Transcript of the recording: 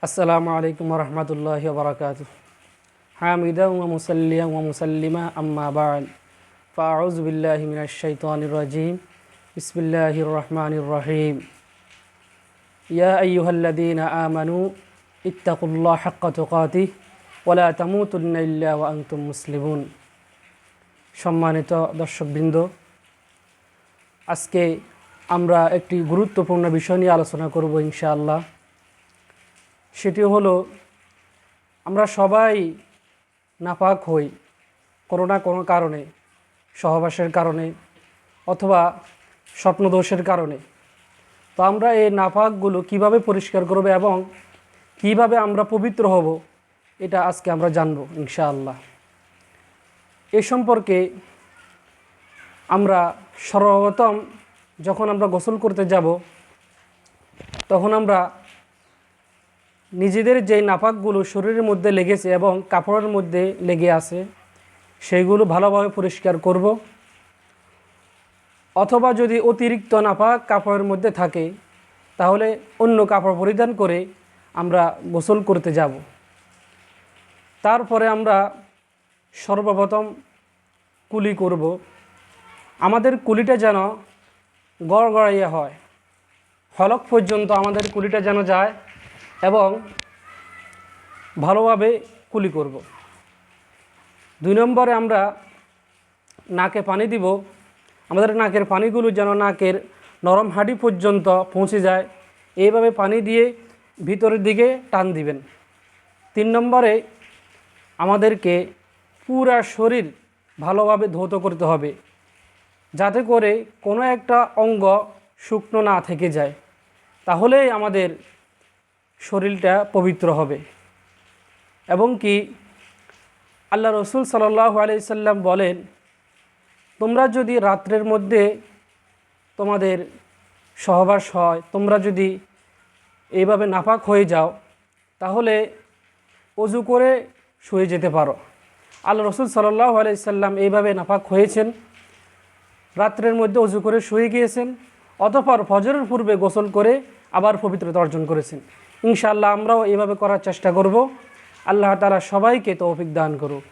আসসালামু আলাইকুম রহমতুল্লাহি ওবরাকাতুহ। হামিদান ওয়া মুসাল্লিয়ান ওয়া মুসাল্লিমা আম্মা বা'দ। ফাআউযু বিল্লাহি মিনাশ শাইতানির রাজীম। বিসমিল্লাহির রহমানির রহিম। ইয়া আইয়ুহাল্লাযীনা আমানু ইত্তাকুল্লাহা হাক্কা তুকাতিহি ওয়া লা তামুতুন্না ইল্লা ওয়া আনতুম মুসলিমুন। সম্মানিত দর্শকবৃন্দ, আজকে আমরা একটি গুরুত্বপূর্ণ বিষয় নিয়ে আলোচনা করব ইনশাআল্লাহ। সেটি হলো, আমরা সবাই নাপাক হই কোনো না কোনো কারণে, সহবাসের কারণে অথবা স্বপ্নদোষের কারণে। তো আমরা এই নাপাকগুলো কিভাবে পরিষ্কার করব এবং কিভাবে আমরা পবিত্র হব, এটা আজকে আমরা জানব ইনশাআল্লাহ। এ সম্পর্কে আমরা সর্বপ্রথম যখন আমরা গোসল করতে যাব, তখন আমরা নিজেদের যে নাপাকগুলো শরীরের মধ্যে লেগেছে এবং কাপড়ের মধ্যে লেগে আছে সেইগুলো ভালোভাবে পরিষ্কার করব। অথবা যদি অতিরিক্ত নাপাক কাপড়ের মধ্যে থাকে, তাহলে অন্য কাপড় পরিধান করে আমরা গোসল করতে যাব। তারপরে আমরা সর্বপ্রথম কুলি করব। আমাদের কুলিটা যেন গড়গড়াইয়া হয়, হলক পর্যন্ত আমাদের কুলিটা যেন যায় এবং ভালোভাবে কুলি করব। 2 নম্বরে আমরা নাকে পানি দিব। আমাদের নাকের পানিগুলো যেন নাকের নরম হাঁটি পর্যন্ত পৌঁছে যায়, এইভাবে পানি দিয়ে ভিতরের দিকে টান দিবেন। 3 নম্বরে আমাদেরকে পুরা শরীর ভালোভাবে ধৌত করতে হবে, যাতে করে কোনো একটা অঙ্গ শুকনো না থেকে যায়, তাহলেই আমাদের শরীরটা পবিত্র হবে। এবং কি আল্লাহ রসুল সাল্লাল্লাহু আলাইহি সাল্লাম বলেন, তোমরা যদি রাত্রের মধ্যে তোমাদের সহবাস হয়, তোমরা যদি এইভাবে নাপাক হয়ে যাও, তাহলে অজু করে শুয়ে যেতে পারো। আল্লাহ রসুল সাল্লাল্লাহু আলাইহি সাল্লাম এইভাবে নাপাক হয়েছেন, রাত্রের মধ্যে অজু করে শুয়ে গিয়েছেন, অতঃপর ফজরের পূর্বে গোসল করে আবার পবিত্রতা অর্জন করেছেন। ইনশাআল্লাহ আমরাও এইভাবে করার চেষ্টা করব। আল্লাহ তাআলা সবাইকে তৌফিক দান করুক।